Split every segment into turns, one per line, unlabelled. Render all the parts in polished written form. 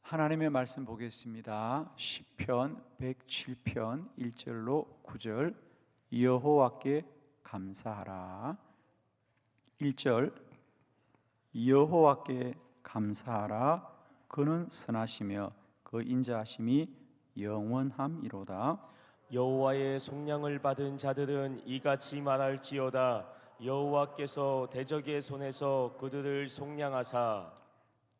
하나님의 말씀 보겠습니다. 시편 107편 1절로 9절. 여호와께 감사하라. 1절. 여호와께 감사하라. 그는 선하시며 그 인자하심이 영원함이로다.
여호와의 속량을 받은 자들은 이같이 말할지어다. 여호와께서 대적의 손에서 그들을 속량하사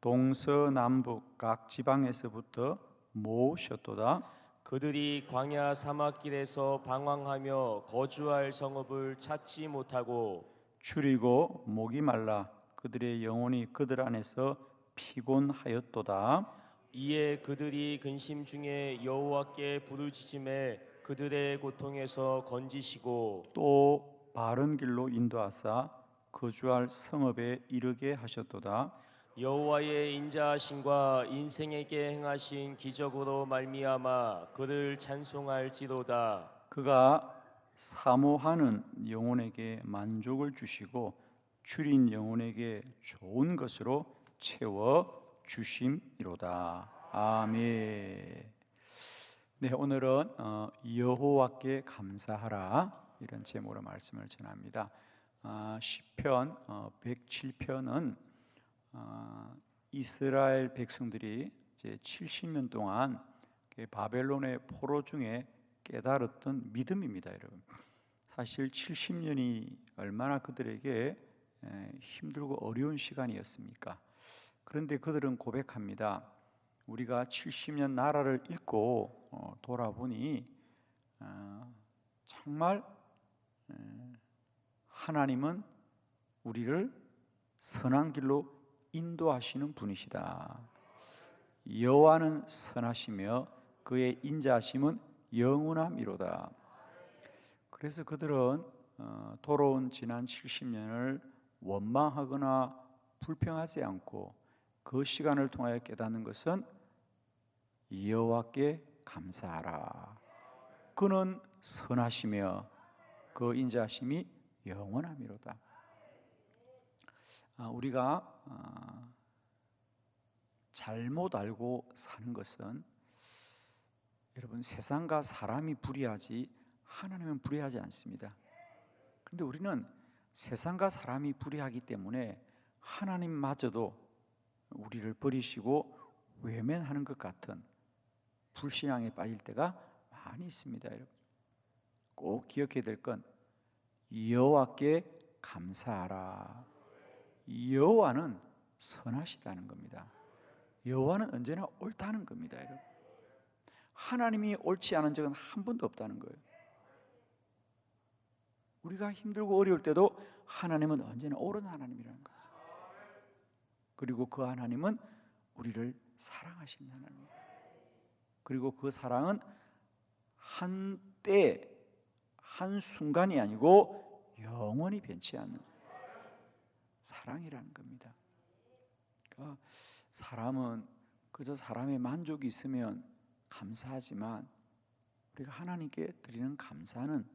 동서남북 각 지방에서부터 모으셨도다.
그들이 광야 사막길에서 방황하며 거주할 성읍을 찾지 못하고
추리고 목이 말라 그들의 영혼이 그들 안에서 피곤하였도다.
이에 그들이 근심 중에 여호와께 부르짖음에 그들의 고통에서 건지시고
또 바른 길로 인도하사 거주할 성읍에 이르게 하셨도다.
여호와의 인자하심과 인생에게 행하신 기적으로 말미암아 그를 찬송할지로다.
그가 사모하는 영혼에게 만족을 주시고 줄인 영혼에게 좋은 것으로 채워 주심이로다. 아멘. 네, 오늘은 여호와께 감사하라 이런 제목으로 말씀을 전합니다. 시편 107편은 이스라엘 백성들이 이제 70년 동안 바벨론의 포로 중에 깨달았던 믿음입니다, 여러분. 사실 70년이 얼마나 그들에게 힘들고 어려운 시간이었습니까? 그런데 그들은 고백합니다. 우리가 70년 나라를 잃고 돌아보니 정말 하나님은 우리를 선한 길로 인도하시는 분이시다. 여호와는 선하시며 그의 인자하심은 영원함이로다. 그래서 그들은 돌아온 지난 70년을 원망하거나 불평하지 않고 그 시간을 통하여 깨닫는 것은 여호와께 감사하라. 그는 선하시며 그 인자하심이 영원함이로다. 우리가 잘못 알고 사는 것은 여러분 세상과 사람이 불의하지 하나님은 불의하지 않습니다. 그런데 우리는 세상과 사람이 불의하기 때문에 하나님마저도 우리를 버리시고 외면하는 것 같은 불신앙에 빠질 때가 많이 있습니다. 여러분 꼭 기억해야 될 건 여호와께 감사하라. 여호와는 선하시다는 겁니다. 여호와는 언제나 옳다는 겁니다, 여러분. 하나님이 옳지 않은 적은 한 번도 없다는 거예요. 우리가 힘들고 어려울 때도 하나님은 언제나 옳은 하나님이라는 거죠. 그리고 그 하나님은 우리를 사랑하시는 하나님이에요. 그리고 그 사랑은 한때 한순간이 아니고 영원히 변치 않는 사랑이라는 겁니다. 그러니까 사람은 그저 사람의 만족이 있으면 감사하지만 우리가 하나님께 드리는 감사는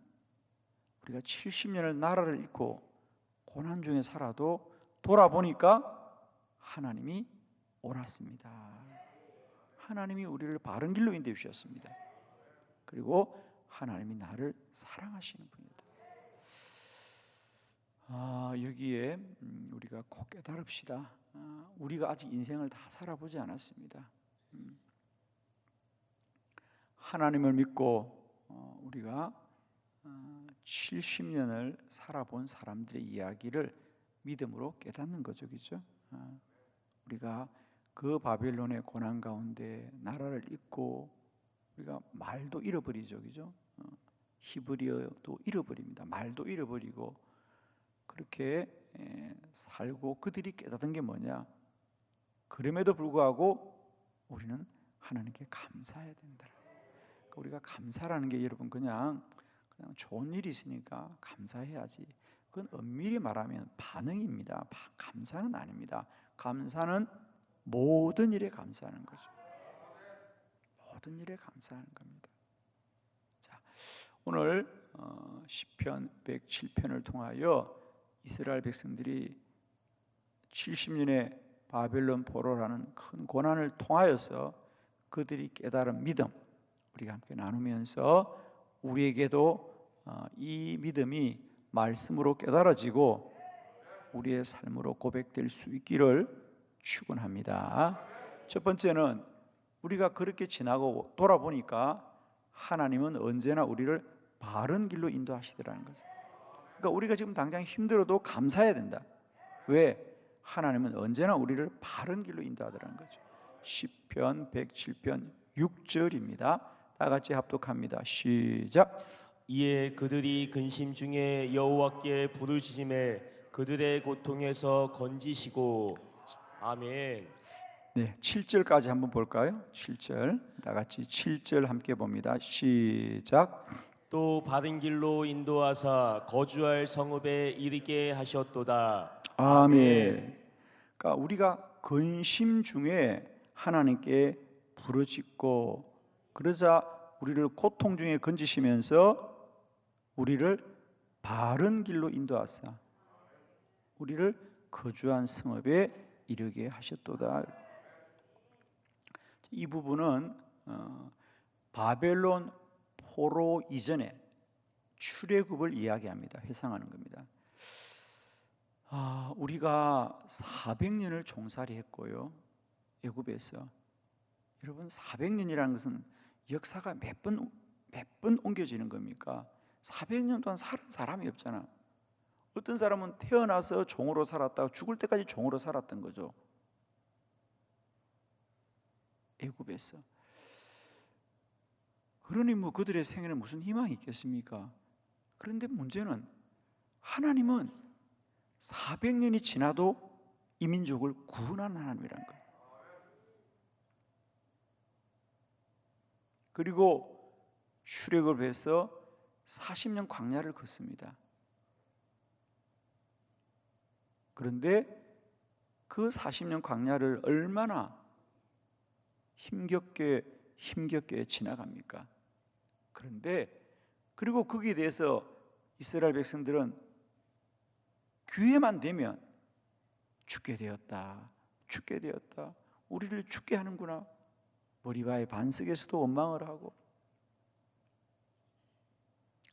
우리가 70년을 나라를 잃고 고난 중에 살아도 돌아보니까 하나님이 옳았습니다. 하나님이 우리를 바른 길로 인도해 주셨습니다. 그리고 하나님이 나를 사랑하시는 분이다. 여기에 우리가 꼭 깨달읍시다. 우리가 아직 인생을 다 살아보지 않았습니다. 하나님을 믿고 우리가 70년을 살아본 사람들의 이야기를 믿음으로 깨닫는 거죠, 그렇죠? 우리가 그 바벨론의 고난 가운데 나라를 잃고 우리가 말도 잃어버리죠, 그렇죠? 히브리어도 잃어버립니다. 말도 잃어버리고 그렇게 살고 그들이 깨닫은 게 뭐냐? 그럼에도 불구하고 우리는 하나님께 감사해야 된다. 그러니까 우리가 감사라는 게 여러분 그냥 좋은 일이 있으니까 감사해야지. 그건 엄밀히 말하면 반응입니다. 감사는 아닙니다. 감사는 모든 일에 감사하는 거죠. 모든 일에 감사하는 겁니다. 자, 오늘 시편 107편을 통하여 이스라엘 백성들이 70년의 바벨론 포로라는 큰 고난을 통하여서 그들이 깨달은 믿음, 우리가 함께 나누면서 우리에게도 이 믿음이 말씀으로 깨달아지고 우리의 삶으로 고백될 수 있기를 축원합니다. 첫 번째는 우리가 그렇게 지나고 돌아보니까 하나님은 언제나 우리를 바른 길로 인도하시더라는 거죠. 그러니까 우리가 지금 당장 힘들어도 감사해야 된다. 왜? 하나님은 언제나 우리를 바른 길로 인도하더라는 거죠. 시편 107편 6절입니다. 다 같이 합독합니다. 시작.
이에 그들이 근심 중에 여호와께 부르짖음에 그들의 고통에서 건지시고. 아멘.
네, 7절까지 한번 볼까요? 7절. 다 같이 7절 함께 봅니다. 시작.
또 바른 길로 인도하사 거주할 성읍에 이르게 하셨도다.
아멘. 그러니까 우리가 근심 중에 하나님께 부르짖고 그러자 우리를 고통 중에 건지시면서 우리를 바른 길로 인도하사 우리를 거주한 성읍에 이르게 하셨도다. 이 부분은 바벨론 포로 이전에 출애굽을 이야기합니다. 회상하는 겁니다. 우리가 400년을 종살이 했고요. 애굽에서. 여러분 400년이라는 것은 역사가 몇 번 옮겨지는 겁니까? 400년 동안 살은 사람이 없잖아. 어떤 사람은 태어나서 종으로 살았다가 죽을 때까지 종으로 살았던 거죠. 애굽에서. 그러니 뭐 그들의 생에는 무슨 희망이 있겠습니까? 그런데 문제는 하나님은 400년이 지나도 이 민족을 구원한 하나님이라는 거예요. 그리고 출애굽을 해서 40년 광야를 걷습니다. 그런데 그 40년 광야를 얼마나 힘겹게 지나갑니까? 그런데 그리고 거기에 대해서 이스라엘 백성들은 기회만 되면 죽게 되었다. 우리를 죽게 하는구나. 머리바의 반석에서도 원망을 하고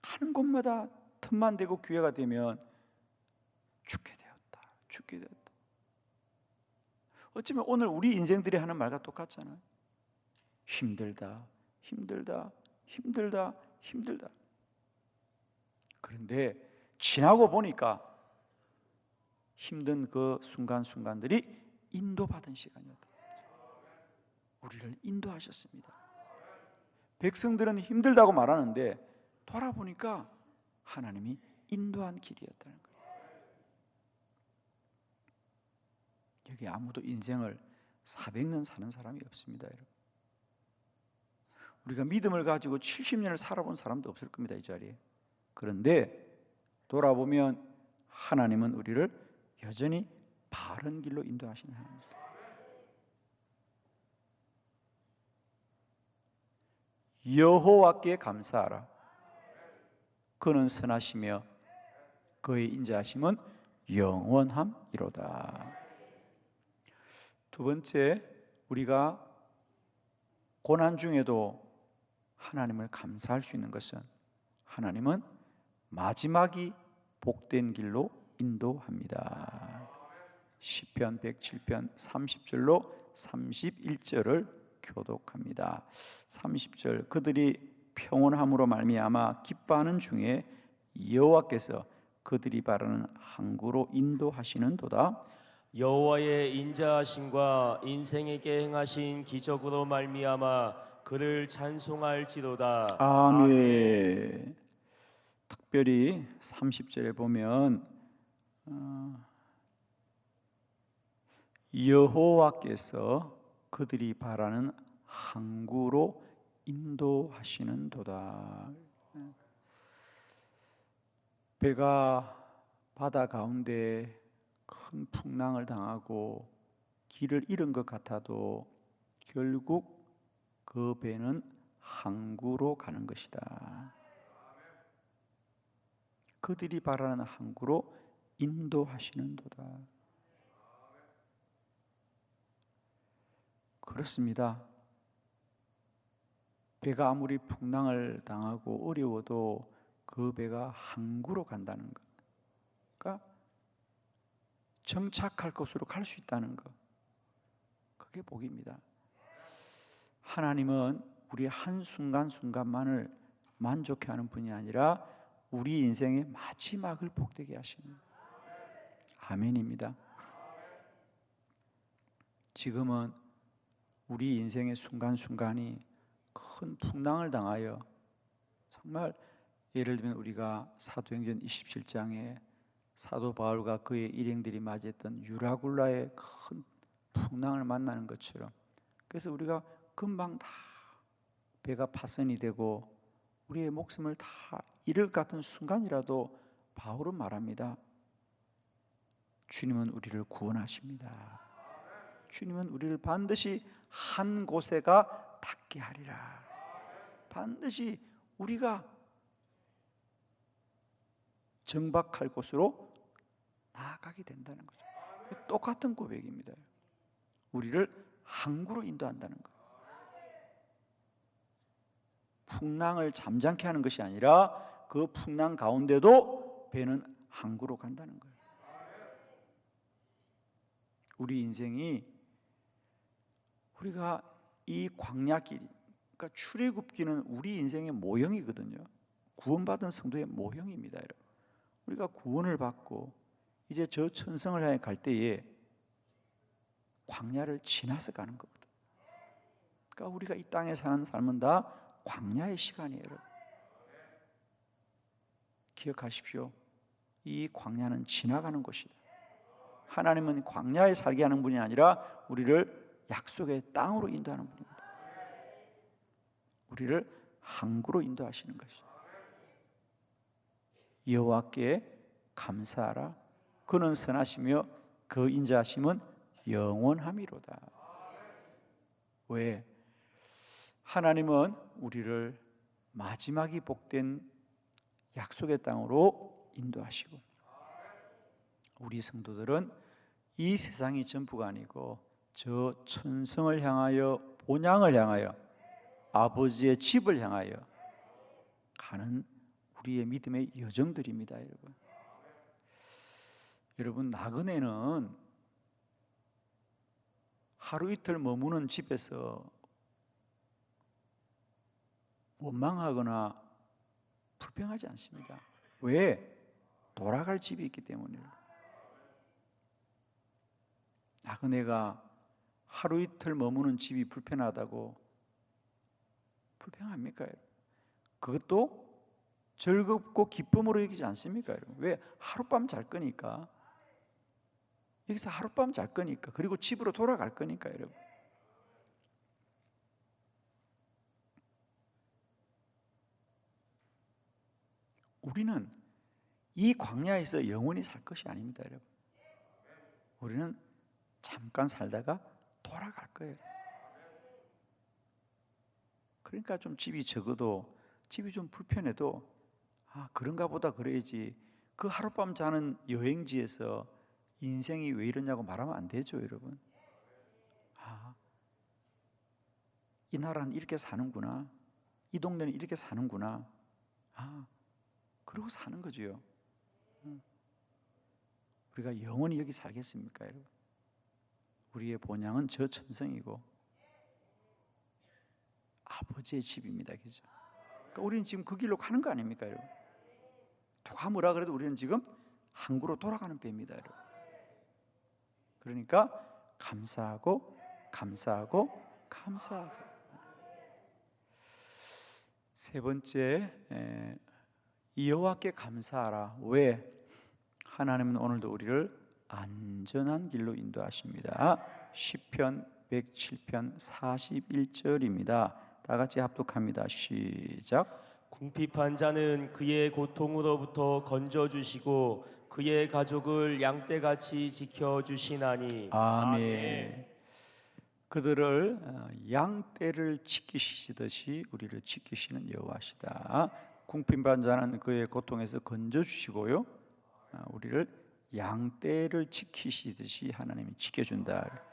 하는 곳마다 틈만 되고 기회가 되면 죽게 되었다. 어쩌면 오늘 우리 인생들이 하는 말과 똑같잖아요. 힘들다. 그런데 지나고 보니까 힘든 그 순간순간들이 인도받은 시간이었다. 우리를 인도하셨습니다. 백성들은 힘들다고 말하는데 돌아보니까 하나님이 인도한 길이었다는 거예요. 여기 아무도 인생을 400년 사는 사람이 없습니다. 여러분. 우리가 믿음을 가지고 70년을 살아본 사람도 없을 겁니다. 이 자리에. 그런데 돌아보면 하나님은 우리를 여전히 바른 길로 인도하시는 하나님입니다. 여호와께 감사하라. 그는 선하시며 그의 인자하심은 영원함이로다. 두 번째, 우리가 고난 중에도 하나님을 감사할 수 있는 것은 하나님은 마지막이 복된 길로 인도합니다. 시편 107편 30절로 31절을 교독합니다. 30절 그들이 평온함으로 말미암아 기뻐하는 중에 여호와께서 그들이 바라는 항구로 인도하시는도다.
여호와의 인자하심과 인생에게 행하신 기적으로 말미암아 그를 찬송할지로다.
아멘. 특별히 30절에 보면 여호와께서 그들이 바라는 항구로 인도하시는도다. 배가 바다 가운데 큰 풍랑을 당하고 길을 잃은 것 같아도 결국 그 배는 항구로 가는 것이다. 그들이 바라는 항구로 인도하시는도다. 그렇습니다. 배가 아무리 풍랑을 당하고 어려워도 그 배가 항구로 간다는 것, 그러니까 정착할 곳으로 갈 수 있다는 것, 그게 복입니다. 하나님은 우리 한순간순간만을 만족해하는 분이 아니라 우리 인생의 마지막을 복되게 하시는, 아멘입니다. 지금은 우리 인생의 순간순간이 큰 풍랑을 당하여, 정말 예를 들면 우리가 사도행전 27장에 사도 바울과 그의 일행들이 맞이했던 유라굴라의 큰 풍랑을 만나는 것처럼, 그래서 우리가 금방 다 배가 파선이 되고 우리의 목숨을 다 잃을 것 같은 순간이라도 바울은 말합니다. 주님은 우리를 구원하십니다. 주님은 우리를 반드시 한 곳에가 닿게 하리라. 반드시 우리가 정박할 곳으로 나아가게 된다는 거죠. 똑같은 고백입니다. 우리를 항구로 인도한다는 것. 풍랑을 잠잠케 하는 것이 아니라 그 풍랑 가운데도 배는 항구로 간다는 거예요. 우리 인생이, 우리가 이 광야길, 그러니까 출애굽기는 우리 인생의 모형이거든요. 구원받은 성도의 모형입니다. 여러분. 우리가 구원을 받고 이제 저 천성을 향해 갈 때에 광야를 지나서 가는 거거든. 그러니까 우리가 이 땅에 사는 삶은 다 광야의 시간이에요. 여러분. 기억하십시오. 이 광야는 지나가는 곳이다. 하나님은 광야에 살게 하는 분이 아니라 우리를 약속의 땅으로 인도하는 분입니다. 우리를 항구로 인도하시는 것이다. 여호와께 감사하라. 그는 선하시며 그 인자하심은 영원함이로다. 왜? 하나님은 우리를 마지막이 복된 약속의 땅으로 인도하시고, 우리 성도들은 이 세상이 전부가 아니고 저 천성을 향하여, 본향을 향하여, 아버지의 집을 향하여 가는 우리의 믿음의 여정들입니다. 여러분. 여러분, 나그네는 하루 이틀 머무는 집에서 원망하거나 불평하지 않습니다. 왜? 돌아갈 집이 있기 때문이에요. 나그네가 하루 이틀 머무는 집이 불편하다고 불평합니까? 그것도 즐겁고 기쁨으로 여기지 않습니까? 왜? 하룻밤 잘 거니까. 여기서 하룻밤 잘 거니까. 그리고 집으로 돌아갈 거니까. 여러분. 우리는 이 광야에서 영원히 살 것이 아닙니다. 여러분. 우리는 잠깐 살다가 돌아갈 거예요. 그러니까 좀 집이 적어도, 집이 좀 불편해도 그런가 보다 그래야지, 그 하룻밤 자는 여행지에서 인생이 왜 이러냐고 말하면 안 되죠. 여러분. 이 나라는 이렇게 사는구나, 이 동네는 이렇게 사는구나, 그러고 사는 거죠. 우리가 영원히 여기 살겠습니까? 여러분? 우리의 본향은 저 천성이고 아버지의 집입니다. 그죠? 그러니까 우리는 지금 그 길로 가는 거 아닙니까? 여러분? 누가 뭐라 그래도 우리는 지금 항구로 돌아가는 배입니다. 여러분. 그러니까 감사하고 감사하고 감사하세요. 세 번째, 여호와께 감사하라. 왜? 하나님은 오늘도 우리를 안전한 길로 인도하십니다. 시편 107편 41절입니다. 다 같이 합독합니다. 시작.
궁핍한 자는 그의 고통으로부터 건져주시고 그의 가족을 양떼같이 지켜주시나니.
아멘. 그들을 양떼를 지키시듯이 우리를 지키시는 여호와시다. 궁핍한 자는 그의 고통에서 건져주시고요, 우리를 양떼를 지키시듯이 하나님이 지켜준다.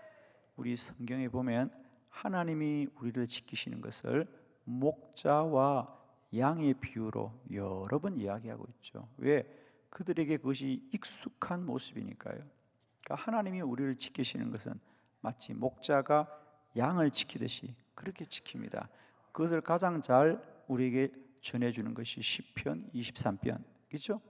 우리 성경에 보면 하나님이 우리를 지키시는 것을 목자와 양의 비유로 여러 번 이야기하고 있죠. 왜? 그들에게 그것이 익숙한 모습이니까요. 그러니까 하나님이 우리를 지키시는 것은 마치 목자가 양을 지키듯이 그렇게 지킵니다. 그것을 가장 잘 우리에게 전해주는 것이 시편 23편, 그렇죠?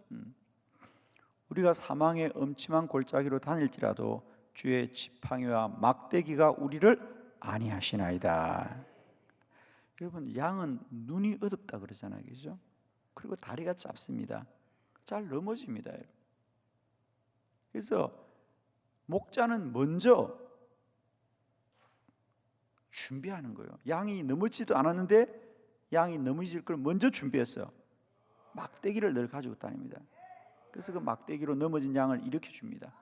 우리가 사망의 엄침한 골짜기로 다닐지라도 주의 지팡이와 막대기가 우리를 안위하시나이다. 여러분, 양은 눈이 어둡다 그러잖아요, 그죠? 그리고 다리가 짧습니다. 잘 넘어집니다, 여러분. 그래서 목자는 먼저 준비하는 거예요. 양이 넘어지도 않았는데 양이 넘어질 걸 먼저 준비했어요. 막대기를 늘 가지고 다닙니다. 그래서 그 막대기로 넘어진 양을 일으켜 줍니다.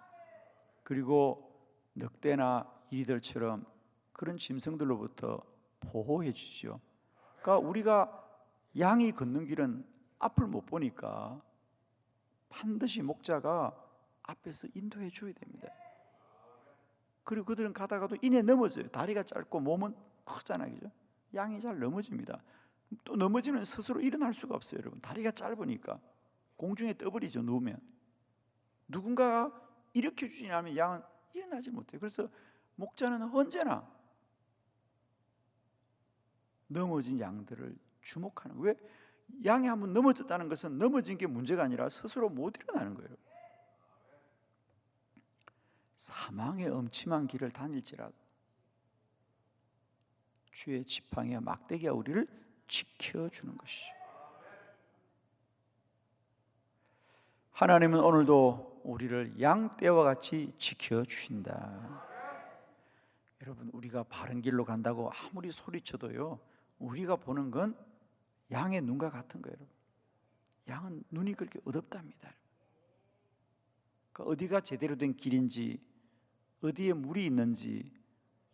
그리고 늑대나 이리들처럼 그런 짐승들로부터 보호해 주죠. 그러니까 우리가 양이 걷는 길은 앞을 못 보니까 반드시 목자가 앞에서 인도해 줘야 됩니다. 그리고 그들은 가다가도 이내 넘어져요. 다리가 짧고 몸은 크잖아요, 그죠? 양이 잘 넘어집니다. 또 넘어지면 스스로 일어날 수가 없어요, 여러분. 다리가 짧으니까 공중에 떠버리죠, 누우면. 누군가가 일으켜 주지 않으면 양은 일어나지 못해요. 그래서 목자는 언제나 넘어진 양들을 주목하는 거예요. 왜? 양이 한번 넘어졌다는 것은 넘어진 게 문제가 아니라 스스로 못 일어나는 거예요. 사망의 엄침한 길을 다닐지라도 주의 지팡이와 막대기가 우리를 지켜주는 것이죠. 하나님은 오늘도 우리를 양떼와 같이 지켜주신다. 여러분, 우리가 바른 길로 간다고 아무리 소리쳐도요, 우리가 보는 건 양의 눈과 같은 거예요. 여러분. 양은 눈이 그렇게 어둡답니다. 그러니까 어디가 제대로 된 길인지, 어디에 물이 있는지,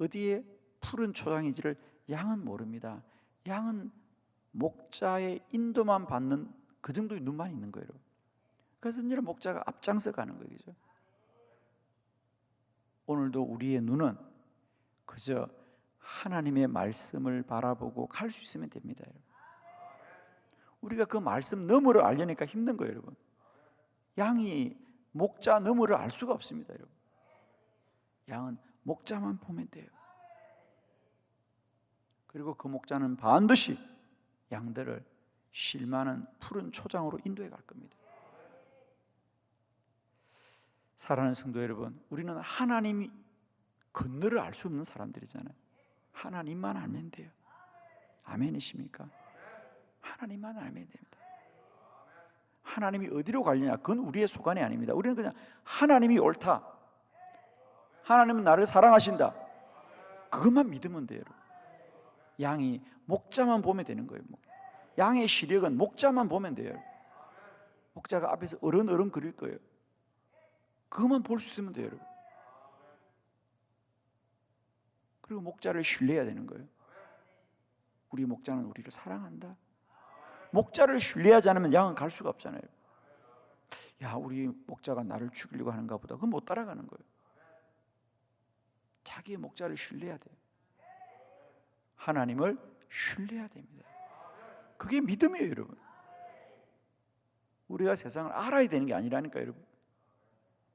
어디에 푸른 초장인지를 양은 모릅니다. 양은 목자의 인도만 받는 그 정도의 눈만 있는 거예요. 그래서 이제 목자가 앞장서 가는 거죠. 오늘도 우리의 눈은 그저 하나님의 말씀을 바라보고 갈 수 있으면 됩니다, 여러분. 우리가 그 말씀 너머를 알려니까 힘든 거예요, 여러분. 양이 목자 너머를 알 수가 없습니다, 여러분. 양은 목자만 보면 돼요. 그리고 그 목자는 반드시 양들을 쉴만한 푸른 초장으로 인도해 갈 겁니다. 사랑하는 성도 여러분, 우리는 하나님이 건너를 알 수 없는 사람들이잖아요. 하나님만 알면 돼요. 아멘이십니까? 하나님만 알면 됩니다. 하나님이 어디로 가려냐, 그건 우리의 소관이 아닙니다. 우리는 그냥 하나님이 옳다, 하나님은 나를 사랑하신다, 그것만 믿으면 돼요. 양이 목자만 보면 되는 거예요. 양의 시력은 목자만 보면 돼요. 목자가 앞에서 어른어른 그릴 거예요. 그것만 볼 수 있으면 돼요, 여러분. 그리고 목자를 신뢰해야 되는 거예요. 우리 목자는 우리를 사랑한다. 목자를 신뢰하지 않으면 양은 갈 수가 없잖아요. 야, 우리 목자가 나를 죽이려고 하는가 보다. 그건 못 따라가는 거예요. 자기의 목자를 신뢰해야 돼요. 하나님을 신뢰해야 됩니다. 그게 믿음이에요, 여러분. 우리가 세상을 알아야 되는 게 아니라니까요, 여러분.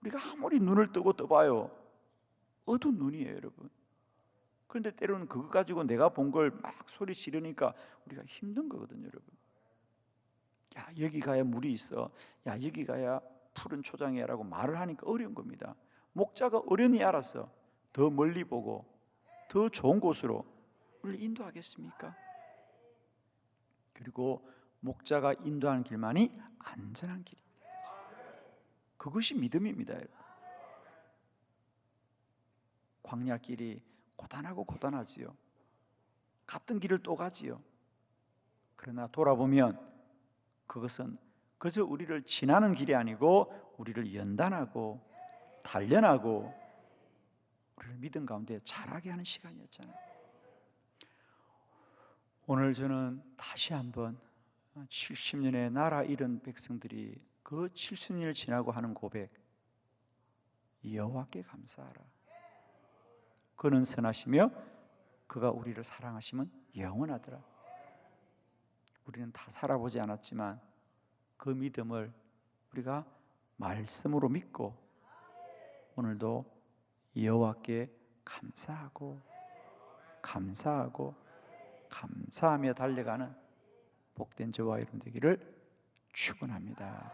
우리가 아무리 눈을 뜨고 떠봐요, 어두운 눈이에요, 여러분. 그런데 때로는 그거 가지고 내가 본 걸 막 소리 지르니까 우리가 힘든 거거든요, 여러분. 야, 여기 가야 물이 있어, 야, 여기 가야 푸른 초장이야 라고 말을 하니까 어려운 겁니다. 목자가 어련히 알아서 더 멀리 보고 더 좋은 곳으로 우리를 인도하겠습니까? 그리고 목자가 인도하는 길만이 안전한 길입니다. 그것이 믿음입니다, 여러분. 광야길이 고단하고 고단하지요. 같은 길을 또 가지요. 그러나 돌아보면 그것은 그저 우리를 지나는 길이 아니고 우리를 연단하고 단련하고 우리를 믿음 가운데 자라게 하는 시간이었잖아요. 오늘 저는 다시 한번 70년의 나라 잃은 백성들이 그 70년을 지나고 하는 고백, 여호와께 감사하라. 그는 선하시며 그가 우리를 사랑하시면 영원하더라. 우리는 다 살아보지 않았지만 그 믿음을 우리가 말씀으로 믿고 오늘도 여호와께 감사하고 감사하며 달려가는 복된 저와 여러분 되기를 축원합니다.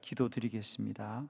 기도드리겠습니다.